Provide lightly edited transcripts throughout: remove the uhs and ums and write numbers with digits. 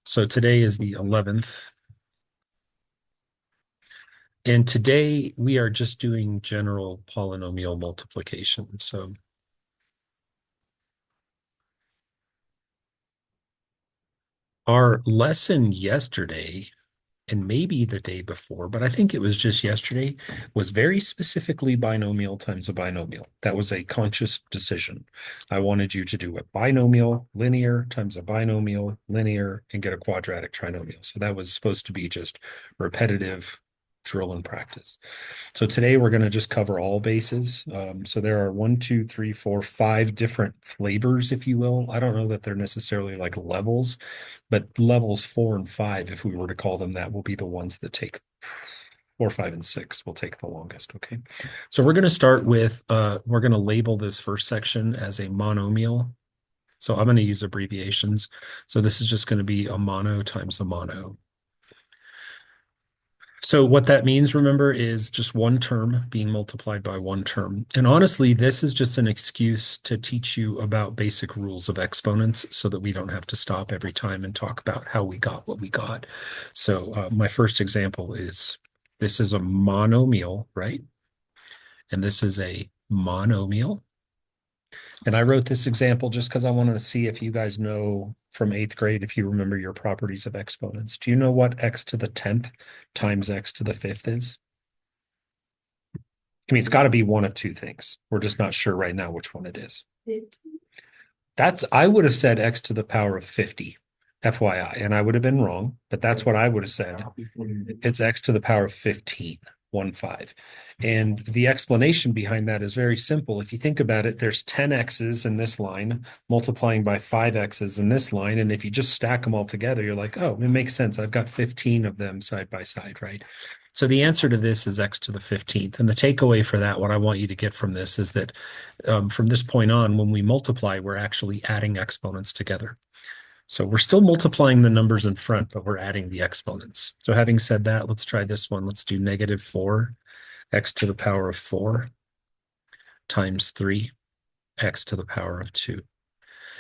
So today is the 11th. And today we are just doing general polynomial multiplication. So our lesson yesterday, and maybe the day before, but I think it was just yesterday, was very specifically binomial times a binomial. That was a conscious decision. I wanted you to do a binomial, linear times a binomial, linear, and get a quadratic trinomial. So that was supposed to be just repetitive drill and practice. So today we're going to just cover all bases. So there are 1, 2, 3, 4, 5 different flavors, if you will. I don't know that they're necessarily like levels, but levels 4 and 5, if we were to call them that, will be the ones that take 4, 5, and 6 will take the longest. Okay. So we're going to start with, we're going to label this first section as a monomial. So I'm going to use abbreviations. So this is just going to be a mono times a mono. So what that means, remember, is just one term being multiplied by one term. And honestly, this is just an excuse to teach you about basic rules of exponents so that we don't have to stop every time and talk about how we got what we got. So my first example is, this is a monomial, right? And this is a monomial. And I wrote this example just because I wanted to see if you guys know from 8th grade, if you remember your properties of exponents. Do you know what x to the 10th times x to the 5th is? I mean, it's got to be one of two things. We're just not sure right now which one it is. I would have said x to the power of 50, FYI, and I would have been wrong, but that's what I would have said. It's x to the power of 15. 1, 5. And the explanation behind that is very simple. If you think about it, there's 10 x's in this line multiplying by 5 x's in this line. And if you just stack them all together, you're like, oh, it makes sense. I've got 15 of them side by side, right? So the answer to this is x to the 15th. And the takeaway for that, what I want you to get from this is that from this point on, when we multiply, we're actually adding exponents together. So we're still multiplying the numbers in front, but we're adding the exponents. So having said that, let's try this one. Let's do negative 4 x to the power of 4 times 3 x to the power of 2.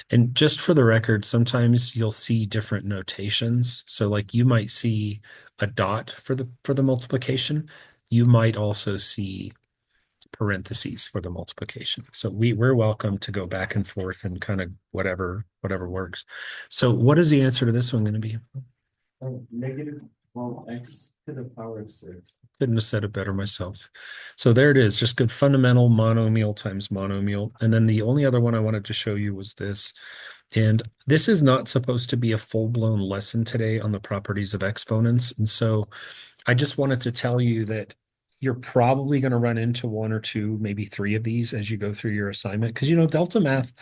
And just for the record, sometimes you'll see different notations. So like you might see a dot for the multiplication. You might also see parentheses for the multiplication. So we're welcome to go back and forth and kind of whatever works. So what is the answer to this one going to be? Negative 12x to the power of 6. Couldn't have said it better myself. So there it is, just good fundamental monomial times monomial. And then the only other one I wanted to show you was this. And this is not supposed to be a full-blown lesson today on the properties of exponents. And so I just wanted to tell you that you're probably going to run into 1 or 2, maybe 3 of these as you go through your assignment. Because, Delta Math,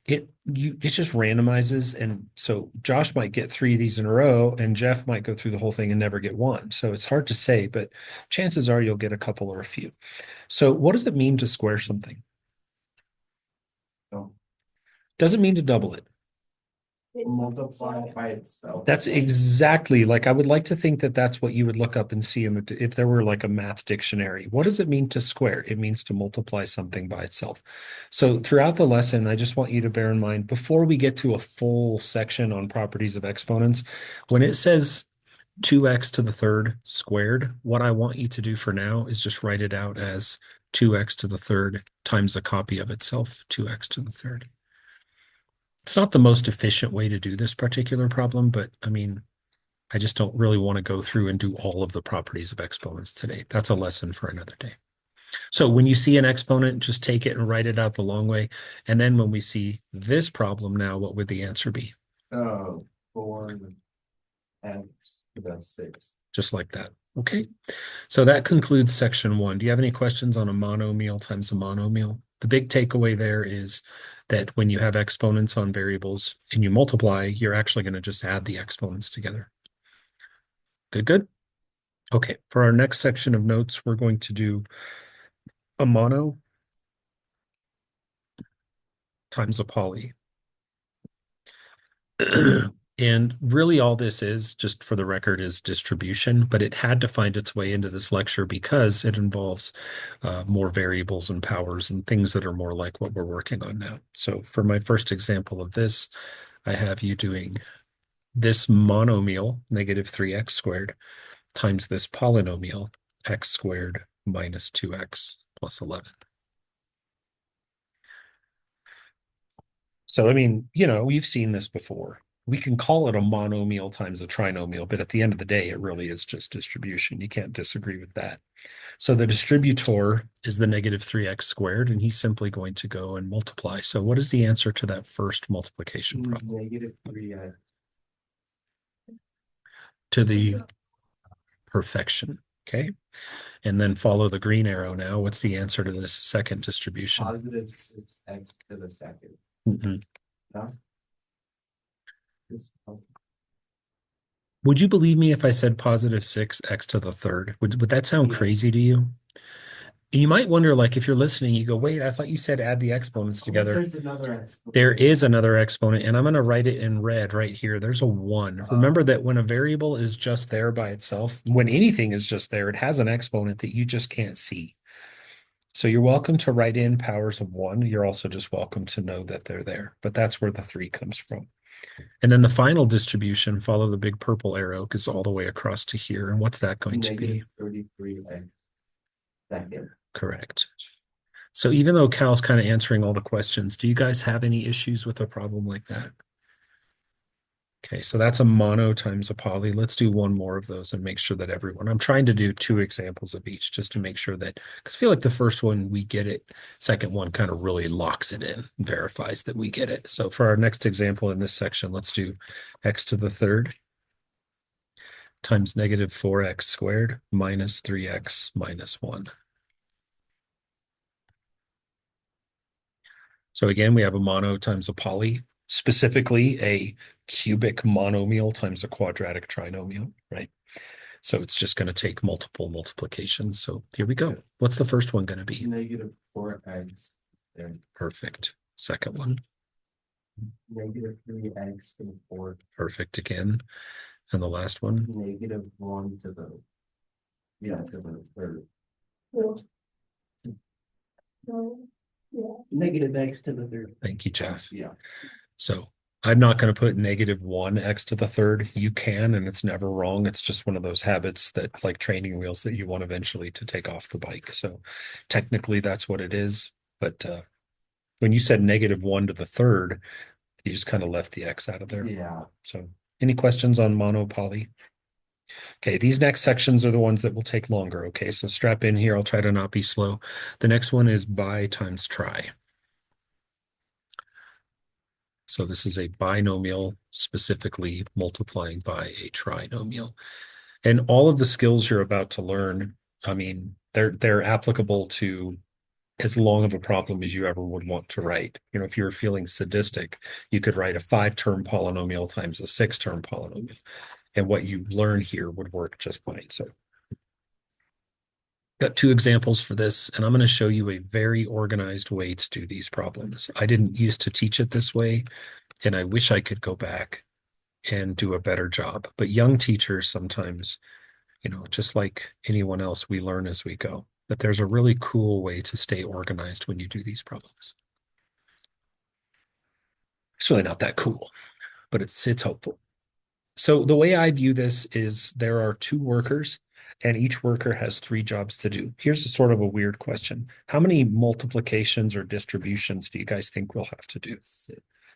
it just randomizes. And so Josh might get 3 of these in a row, and Jeff might go through the whole thing and never get one. So it's hard to say, but chances are you'll get a couple or a few. So what does it mean to square something? No. Doesn't mean to double it. Multiply by itself. That's exactly, like, I would like to think that that's what you would look up and see if there were like a math dictionary. What does it mean to square? It means to multiply something by itself. So throughout the lesson, I just want you to bear in mind, before we get to a full section on properties of exponents, when it says 2x to the third squared, what I want you to do for now is just write it out as 2x to the third times a copy of itself, 2x to the third. It's not the most efficient way to do this particular problem, but I mean, I just don't really want to go through and do all of the properties of exponents today. That's a lesson for another day. So when you see an exponent, just take it and write it out the long way. And then when we see this problem now, what would the answer be? 4 x to the 6. Just like that. Okay. So that concludes section 1. Do you have any questions on a monomial times a monomial? The big takeaway there is that when you have exponents on variables and you multiply, you're actually going to just add the exponents together. Good. Okay, for our next section of notes, we're going to do a mono times a poly. And really all this is, just for the record, is distribution, but it had to find its way into this lecture because it involves more variables and powers and things that are more like what we're working on now. So for my first example of this, I have you doing this monomial, negative 3x squared, times this polynomial, x squared minus 2x plus 11. So, I mean, you've seen this before. We can call it a monomial times a trinomial, but at the end of the day, it really is just distribution. You can't disagree with that. So the distributor is the negative 3x squared, and he's simply going to go and multiply. So what is the answer to that first multiplication problem? Negative 3x. To the perfection. Okay. And then follow the green arrow now. What's the answer to this second distribution? Positive 6x to the second. Mhm. No? Would you believe me if I said positive 6x to the third? Would that sound Yeah. crazy to you? And you might wonder, like, if you're listening, you go, wait, I thought you said add the exponents together. There's another exponent. There is another exponent, and I'm going to write it in red right here. There's a 1. Remember that when a variable is just there by itself, when anything is just there, it has an exponent that you just can't see. So you're welcome to write in powers of 1. You're also just welcome to know that they're there, but that's where the 3 comes from. And then the final distribution, follow the big purple arrow, goes all the way across to here. And what's that going to be? Negative 33x second. Correct. So even though Cal's kind of answering all the questions, do you guys have any issues with a problem like that? Okay, so that's a mono times a poly. Let's do one more of those and make sure that everyone, I'm trying to do 2 examples of each just to make sure that, because I feel like the first one we get it, second one kind of really locks it in, verifies that we get it. So for our next example in this section, let's do x to the third times negative 4x squared minus 3x minus 1. So again, we have a mono times a poly, specifically a cubic monomial times a quadratic trinomial, right? So it's just going to take multiple multiplications. So here we go. What's the first one going to be? Negative 4x there. Perfect. Second one. Negative 3x to the fourth. Perfect again. And the last one. Negative 1 to the to the third. Negative x to the third. Thank you, Jeff. Yeah. So I'm not going to put negative 1x to the third. You can, and it's never wrong. It's just one of those habits that, like training wheels, that you want eventually to take off the bike. So technically that's what it is. But when you said negative 1 to the third, you just kind of left the x out of there. Yeah. So any questions on mono, poly? Okay, these next sections are the ones that will take longer. Okay, so strap in here. I'll try to not be slow. The next one is bi times tri. So this is a binomial, specifically multiplying by a trinomial. And all of the skills you're about to learn, I mean, they're applicable to as long of a problem as you ever would want to write. If you're feeling sadistic, you could write a 5-term polynomial times a 6-term polynomial. And what you learn here would work just fine. So got 2 examples for this, and I'm going to show you a very organized way to do these problems. I didn't used to teach it this way, and I wish I could go back and do a better job. But young teachers sometimes, just like anyone else, we learn as we go. But there's a really cool way to stay organized when you do these problems. It's really not that cool, but it's helpful. So the way I view this is there are 2 workers, and each worker has 3 jobs to do. Here's a sort of a weird question. How many multiplications or distributions do you guys think we'll have to do?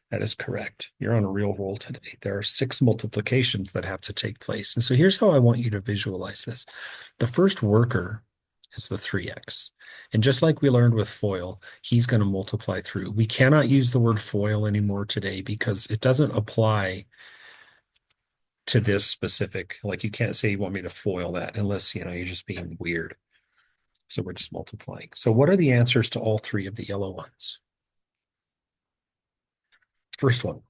That is correct. You're on a real roll today. There are 6 multiplications that have to take place. And so here's how I want you to visualize this. The first worker is the 3x. And just like we learned with FOIL, he's going to multiply through. We cannot use the word FOIL anymore today because it doesn't apply to this specific, like you can't say you want me to FOIL that unless, you're just being weird. So we're just multiplying. So what are the answers to all 3 of the yellow ones? First one.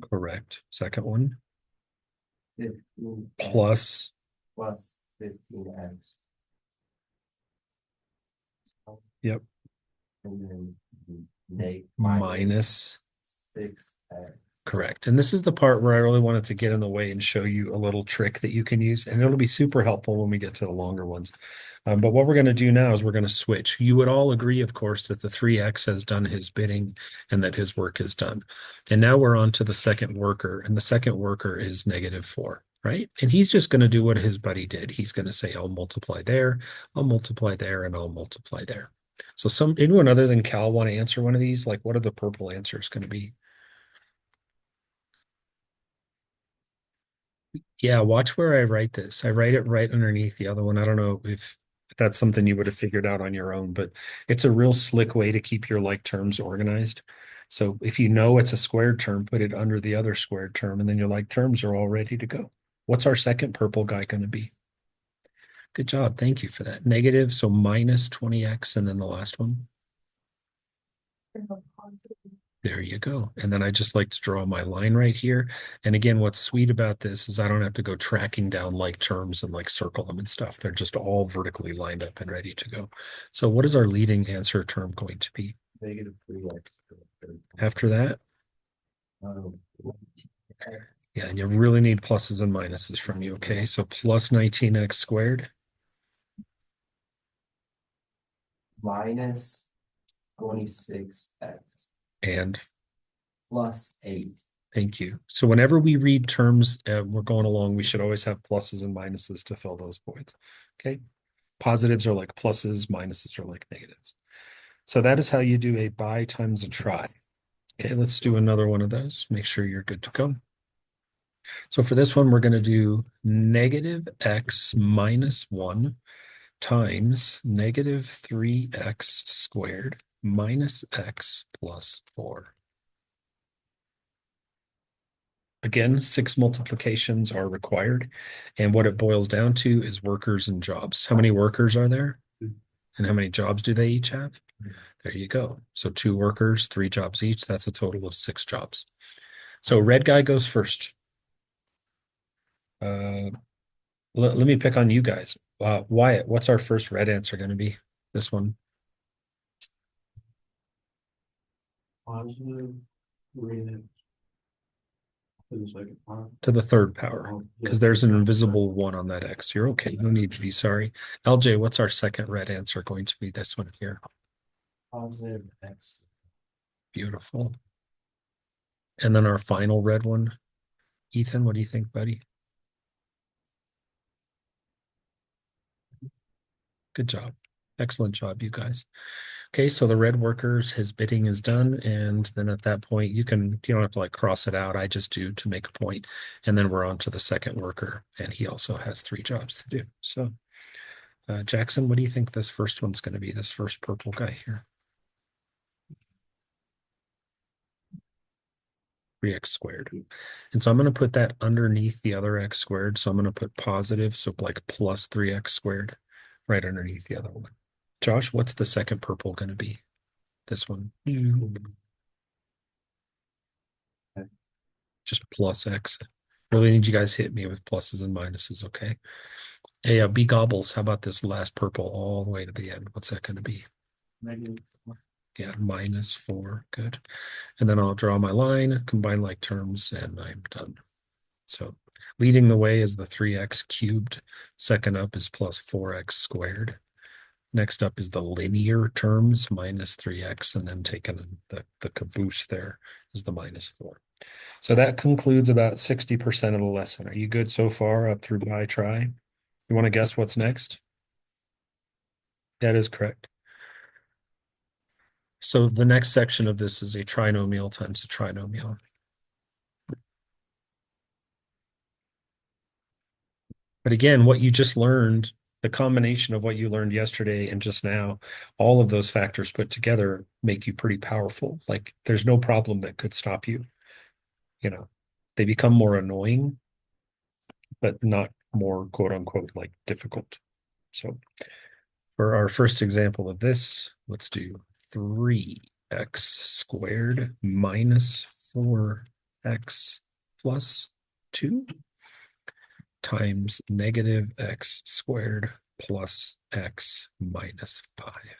Correct. Second one. 15 Plus 15x. Yep. And then Minus 6x. Correct. And this is the part where I really wanted to get in the way and show you a little trick that you can use, and it'll be super helpful when we get to the longer ones. But what we're going to do now is we're going to switch. You would all agree, of course, that the 3x has done his bidding and that his work is done. And now we're on to the second worker, and the second worker is -4, right? And he's just going to do what his buddy did. He's going to say, I'll multiply there, I'll multiply there, and I'll multiply there. So anyone other than Cal want to answer one of these? Like, what are the purple answers going to be? Yeah, watch where I write this. I write it right underneath the other one. I don't know if that's something you would have figured out on your own, but it's a real slick way to keep your like terms organized. So if you know it's a squared term, put it under the other squared term, and then your like terms are all ready to go. What's our second purple guy going to be? Good job. Thank you for that. Negative, so -20x, and then the last one. There you go. And then I just like to draw my line right here. And again, what's sweet about this is I don't have to go tracking down like terms and like circle them and stuff. They're just all vertically lined up and ready to go. So what is our leading answer term going to be? -3x. After that? Um, Yeah, and you really need pluses and minuses from you, okay? So plus 19x squared. minus 26x And plus 8. thank you. So whenever we read terms, we're going along, we should always have pluses and minuses to fill those voids. Okay. Positives are like pluses, minuses are like negatives. So that is how you do a by times a try. Okay, let's do another one of those. Make sure you're good to go. So for this one, we're going to do -x minus 1 times -3x squared minus x plus 4. Again, 6 multiplications are required. And what it boils down to is workers and jobs. How many workers are there? And how many jobs do they each have? There you go. So 2 workers, 3 jobs each. That's a total of 6 jobs. So red guy goes first. Let me pick on you guys. Wyatt, what's our first red answer going to be? This one. Positive 3x to the second power. To the third power, because there's an invisible 1 on that x. You're okay. No need to be sorry. LJ, what's our second red answer going to be? This one here. Positive x. Beautiful. And then our final red one. Ethan, what do you think, buddy? Good job. Excellent job, you guys. Okay, so the red workers, his bidding is done. And then at that point, you don't have to like cross it out. I just do to make a point. And then we're on to the second worker. And he also has 3 jobs to do. So Jackson, what do you think this first one's going to be? This first purple guy here. 3x squared. And so I'm going to put that underneath the other x squared. So I'm going to put positive, so like plus 3x squared right underneath the other one. Josh, what's the second purple going to be? This one. Just plus x. Really need you guys hit me with pluses and minuses, okay? Hey, B gobbles, how about this last purple all the way to the end? What's that going to be? Negative. Yeah, -4. Good. And then I'll draw my line, combine like terms, and I'm done. So leading the way is the 3x cubed. Second up is plus 4x squared. Next up is the linear terms, -3x, and then taking the caboose there is the -4. So that concludes about 60% of the lesson. Are you good so far up through by try? You want to guess what's next? That is correct. So the next section of this is a trinomial times a trinomial. But again, what you just learned, the combination of what you learned yesterday and just now, all of those factors put together make you pretty powerful. Like there's no problem that could stop you. They become more annoying, but not more quote unquote like difficult. So for our first example of this, let's do 3x squared minus 4x plus 2 times -x squared plus x minus 5.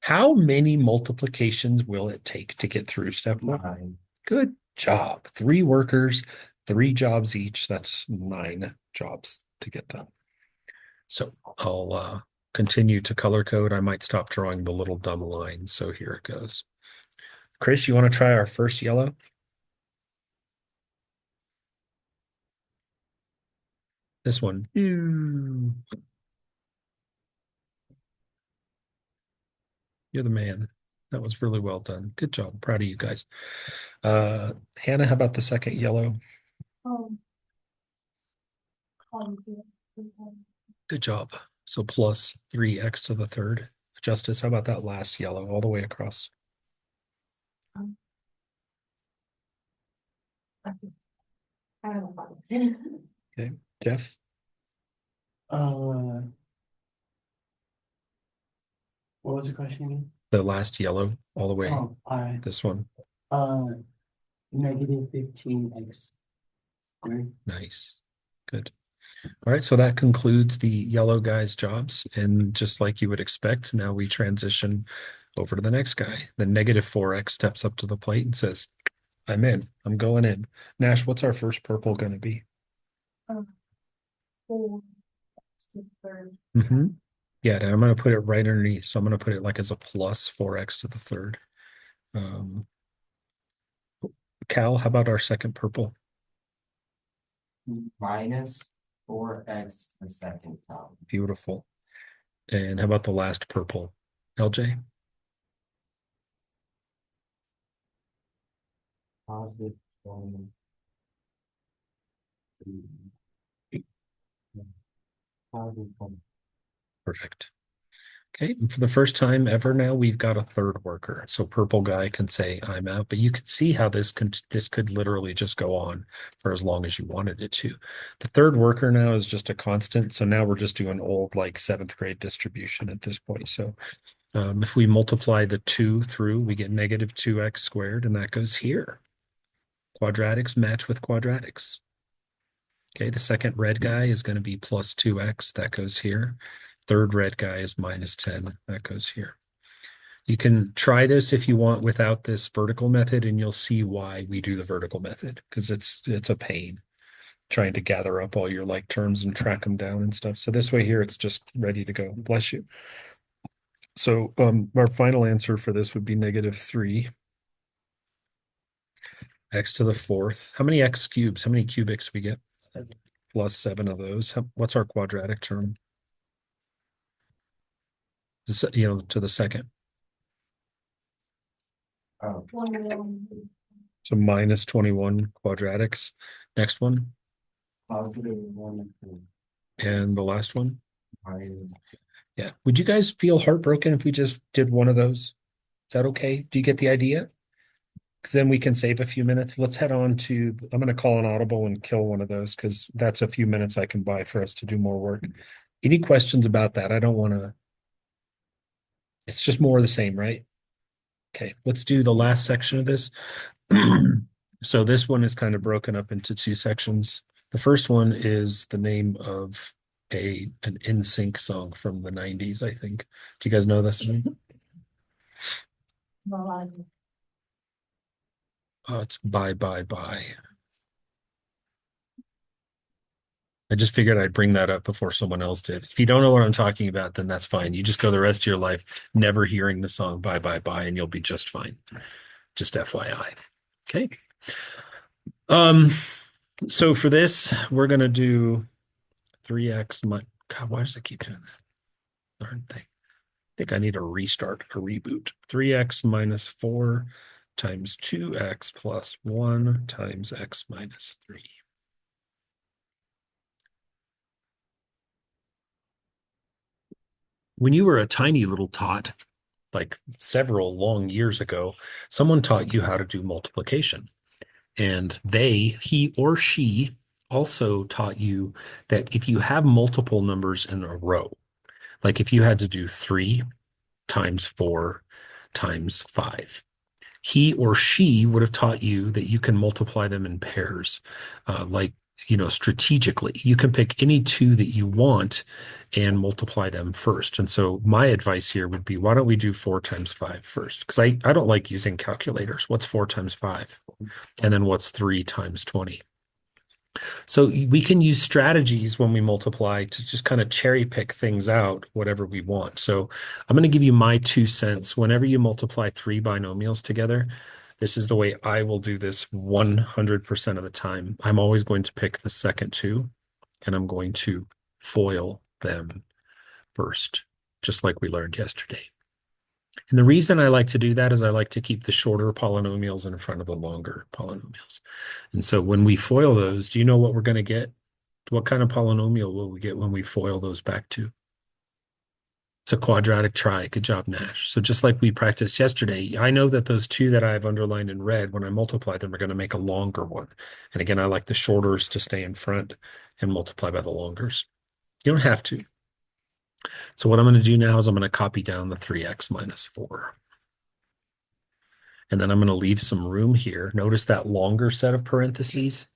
How many multiplications will it take to get through step one? 9. Good job. 3 workers, 3 jobs each. That's 9 jobs to get done. So I'll continue to color code. I might stop drawing the little dumb lines. So here it goes. Chris, you want to try our first yellow? This one. You're the man. That was really well done. Good job. Proud of you guys. Hannah, how about the second yellow? Good job. So plus 3x to the third. Justice, how about that last yellow all the way across? Okay. Jeff, Uh, what was the question again? the last yellow all the way. Oh, This one. negative 15x squared. Nice. Good. All right, so that concludes the yellow guy's jobs. And just like you would expect, now we transition over to the next guy. The negative 4x steps up to the plate and says, I'm in. I'm going in. Nash, what's our first purple going to be? 4 to the third. Mm-hmm. Yeah, and I'm going to put it right underneath. So I'm going to put it like as a plus 4x to the third. Cal, how about our second purple? Minus 4x the second column. Beautiful. And how about the last purple? LJ? Positive 20. Positive 20. Perfect. Okay, and for the first time ever now, we've got a third worker. So purple guy can say, I'm out, but you can see how this could literally just go on for as long as you wanted it to. The third worker now is just a constant. So now we're just doing old like 7th grade distribution at this point. So if we multiply the 2 through, we get negative 2x squared, and that goes here. Quadratics match with quadratics. Okay, the second red guy is going to be plus 2x. That goes here. Third red guy is minus 10. That goes here. You can try this if you want without this vertical method, and you'll see why we do the vertical method, because it's a pain trying to gather up all your like terms and track them down and stuff. So this way here, it's just ready to go. Bless you. So our final answer for this would be negative 3 x to the fourth. How many x cubes? How many cubics we get? Plus 7 of those. What's our quadratic term? To the second. Oh, 21. So minus 21 quadratics. Next one. positive 1. And the last one. Minus. Yeah. Would you guys feel heartbroken if we just did one of those? Is that okay? Do you get the idea? Because then we can save a few minutes. Let's head on to, I'm going to call an audible and kill one of those because that's a few minutes I can buy for us to do more work. Any questions about that? I don't want to, it's just more of the same, right? Okay, let's do the last section of this. So this one is kind of broken up into 2 sections. The first one is the name of an NSYNC song from the 90s, I think. Do you guys know this? It's Bye Bye Bye. I just figured I'd bring that up before someone else did. If you don't know what I'm talking about, then that's fine. You just go the rest of your life never hearing the song Bye Bye Bye, and you'll be just fine. Just FYI. Okay. So for this, we're gonna do 3x. God, why does it keep doing that? Darn thing. I think I need a restart, a reboot. 3x minus 4 times 2x plus 1 times x minus 3. When you were a tiny little tot, like several long years ago, someone taught you how to do multiplication. And he or she also taught you that if you have multiple numbers in a row, like if you had to do 3 times 4 times 5, he or she would have taught you that you can multiply them in pairs. Like strategically. You can pick any two that you want and multiply them first. And so my advice here would be, why don't we do 4 times 5 first? Because I don't like using calculators. What's 4 times 5? And then what's 3 times 20? So we can use strategies when we multiply to just kind of cherry pick things out, whatever we want. So I'm going to give you my 2 cents. Whenever you multiply 3 binomials together, this is the way I will do this 100% of the time. I'm always going to pick the second two, and I'm going to FOIL them first, just like we learned yesterday. And the reason I like to do that is I like to keep the shorter polynomials in front of the longer polynomials. And so when we FOIL those, do you know what we're going to get? What kind of polynomial will we get when we FOIL those back to? It's a quadratic trie. Good job, Nash. So just like we practiced yesterday, I know that those two that I've underlined in red, when I multiply them, are going to make a longer one. And again, I like the shorters to stay in front and multiply by the longers. You don't have to. So what I'm going to do now is I'm going to copy down the 3x minus 4. And then I'm going to leave some room here. Notice that longer set of parentheses.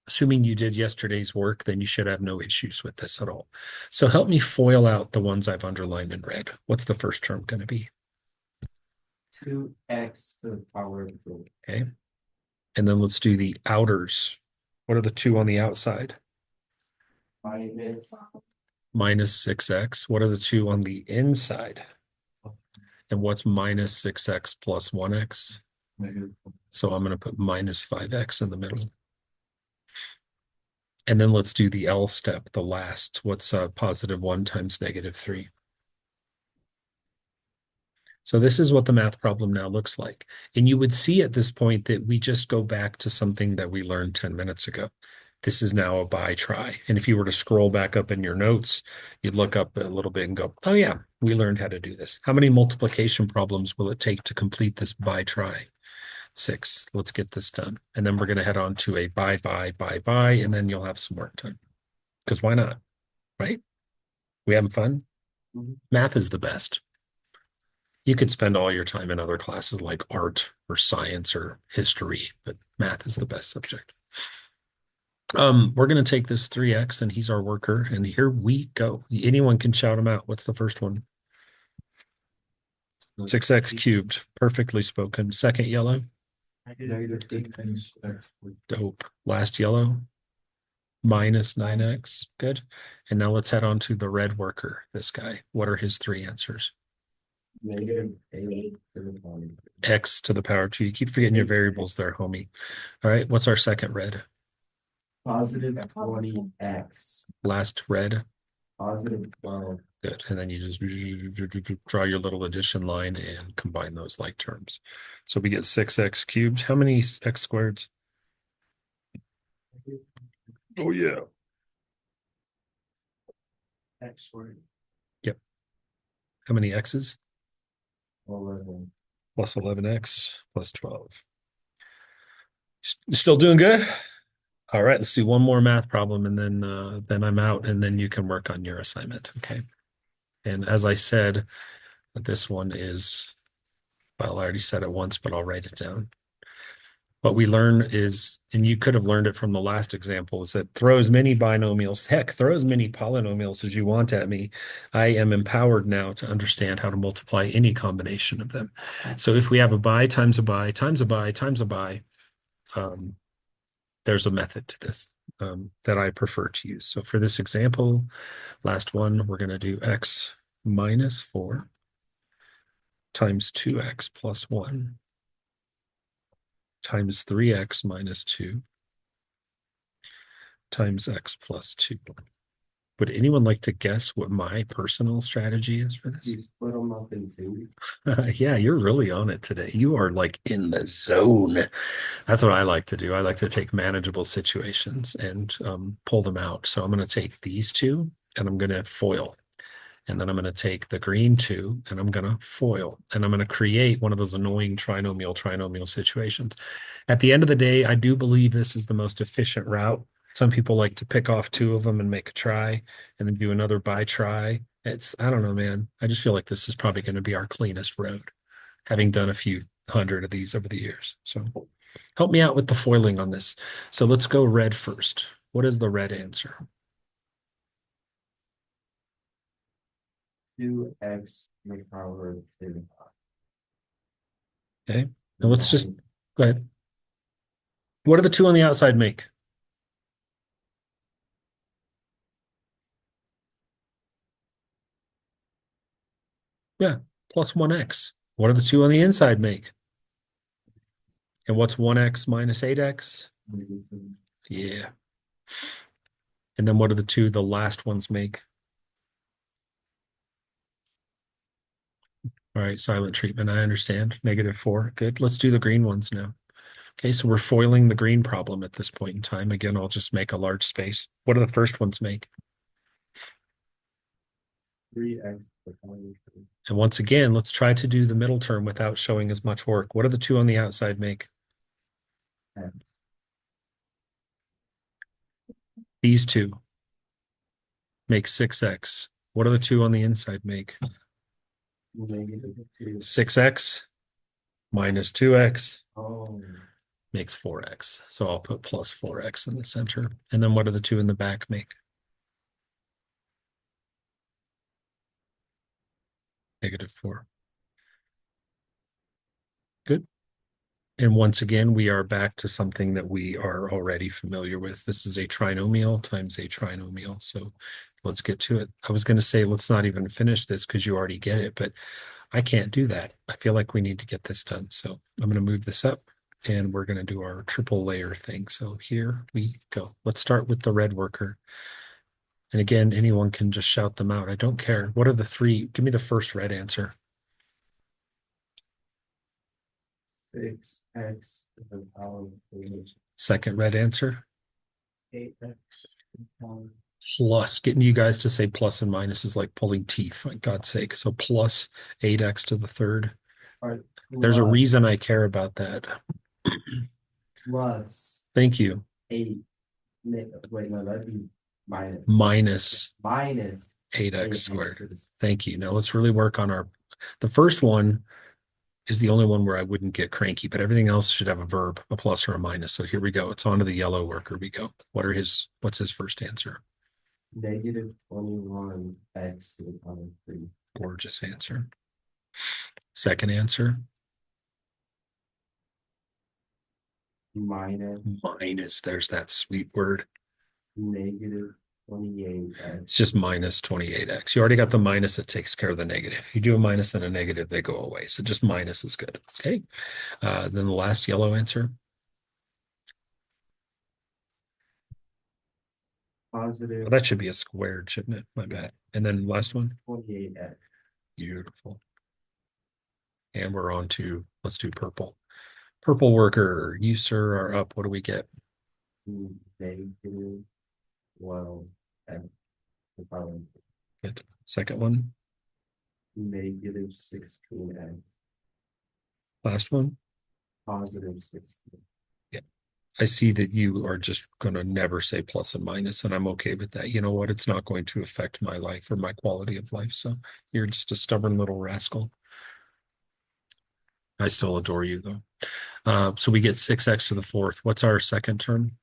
Assuming you did yesterday's work, then you should have no issues with this at all. So help me FOIL out the ones I've underlined in red. What's the first term going to be? 2x to the power of 2. Okay. And then let's do the outers. What are the two on the outside? Minus Minus 6x. What are the two on the inside? And what's minus 6x plus 1x? So I'm going to put minus 5x in the middle. And then let's do the L step, the last. What's positive 1 times negative 3? So this is what the math problem now looks like. And you would see at this point that we just go back to something that we learned 10 minutes ago. This is now a by try. And if you were to scroll back up in your notes, you'd look up a little bit and go, oh yeah, we learned how to do this. How many multiplication problems will it take to complete this by try? 6. Let's get this done. And then we're going to head on to a by, and then you'll have some work time. Because why not? Right? We having fun? Mhm. Math is the best. You could spend all your time in other classes like art or science or history, but math is the best subject. We're going to take this 3x, and he's our worker, and here we go. Anyone can shout him out. What's the first one? 6x cubed. Perfectly spoken. Second yellow. Negative 8x. Dope. Last yellow. Minus 9x. Good. And now let's head on to the red worker, this guy. What are his 3 answers? Negative 8 to the power. X to the power 2. You keep forgetting your variables there, homie. All right. What's our second red? Positive 20x. Last red. Positive 12. Good. And then you just draw your little addition line and combine those like terms. So we get 6x cubed. How many x squareds? Oh, yeah. X squared. Yep. How many x's? 11. Plus 11x plus 12. Still doing good? All right, let's do one more math problem, and then I'm out, and then you can work on your assignment. Okay. And as I said, this one is, well, I already said it once, but I'll write it down. What we learn is, and you could have learned it from the last example, is that throw as many binomials, heck, throw as many polynomials as you want at me. I am empowered now to understand how to multiply any combination of them. So if we have a by times a by times a by times a by, there's a method to this that I prefer to use. So for this example, last one, we're going to do x minus 4 times 2x plus 1 times 3x minus 2 times x plus 2. Would anyone like to guess what my personal strategy is for this? You split them up in 2. Yeah, you're really on it today. You are like in the zone. That's what I like to do. I like to take manageable situations and pull them out. So I'm going to take these two and I'm going to FOIL. And then I'm going to take the green 2 and I'm going to FOIL. And I'm going to create one of those annoying trinomial situations. At the end of the day, I do believe this is the most efficient route. Some people like to pick off 2 of them and make a try and then do another by try. I don't know, man. I just feel like this is probably going to be our cleanest road, having done a few hundred of these over the years. So Help me out with the foiling on this. So let's go red first. What is the red answer? 2x to the power of 2. Okay. And let's just go ahead. What do the two on the outside make? Yeah, plus 1x. What do the two on the inside make? And what's 1x minus 8x? Yeah. And then what do the last ones make? All right, silent treatment. I understand. -4. Good. Let's do the green ones now. Okay, so we're foiling the green problem at this point in time. Again, I'll just make a large space. What do the first ones make? 3x to the power of 3. And once again, let's try to do the middle term without showing as much work. What do the two on the outside make? X. These two make 6x. What do the two on the inside make? -2. 6x minus 2x Oh, makes 4x. So I'll put plus 4x in the center. And then what do the two in the back make? -4. Good. And once again, we are back to something that we are already familiar with. This is a trinomial times a trinomial. So let's get to it. I was going to say, let's not even finish this because you already get it, but I can't do that. I feel like we need to get this done. So I'm going to move this up and we're going to do our triple layer thing. So here we go. Let's start with the red worker. And again, anyone can just shout them out. I don't care. What are the three? Give me the first red answer. 6x to the power of 3. Second red answer. 8x to the power. Plus, getting you guys to say plus and minus is like pulling teeth, for God's sake. So plus 8x to the third. Or There's a plus- reason I care about that. Plus Thank you. 8. Wait, no, that'd be minus. Minus Minus 8x 8x squared. to the- Thank you. Now let's really work on the first one is the only one where I wouldn't get cranky, but everything else should have a verb, a plus or a minus. So here we go. It's on to the yellow worker we go. What's his first answer? -21x to the power of 3. Gorgeous answer. Second answer, minus. There's that sweet word. -28x. It's just minus 28x. You already got the minus that takes care of the negative. You do a minus and a negative, they go away. So just minus is good. Okay. Then the last yellow answer. Positive Well, that should be a squared, shouldn't it? My bad. And then last one. 28x. Beautiful. And we're on to, let's do purple. Purple worker, you, sir, are up. What do we get? -12x to the power of 3. Good. Second one. -16x. Last one. +16. I see that you are just going to never say plus and minus, and I'm okay with that. You know what? It's not going to affect my life or my quality of life. So you're just a stubborn little rascal. I still adore you, though. So we get 6x to the fourth. What's our second term?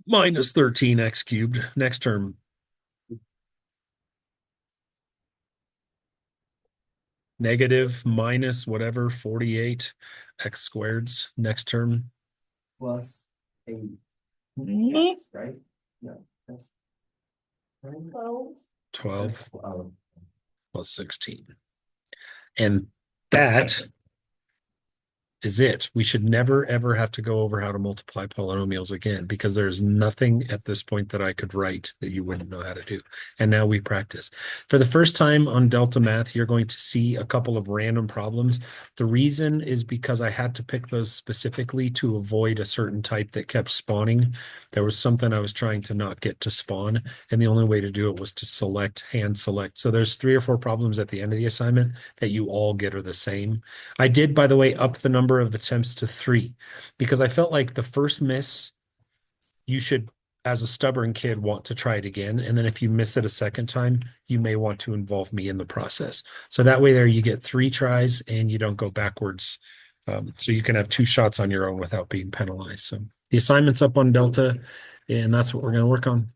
Minus 13x cubed. Next term. Negative minus whatever 48 x squareds. Next term. +8. Right? No, that's. Right? 12 12. plus 16. And that is it. We should never, ever have to go over how to multiply polynomials again, because there's nothing at this point that I could write that you wouldn't know how to do. And now we practice. For the first time on Delta Math, you're going to see a couple of random problems. The reason is because I had to pick those specifically to avoid a certain type that kept spawning. There was something I was trying to not get to spawn, and the only way to do it was to hand select. So there's 3 or 4 problems at the end of the assignment that you all get are the same. I did, by the way, up the number of attempts to 3 because I felt like the first miss, you should as a stubborn kid, want to try it again. And then if you miss it a second time, you may want to involve me in the process. So that way there you get 3 tries and you don't go backwards. So you can have 2 shots on your own without being penalized. So the assignment's up on Delta, and that's what we're going to work on.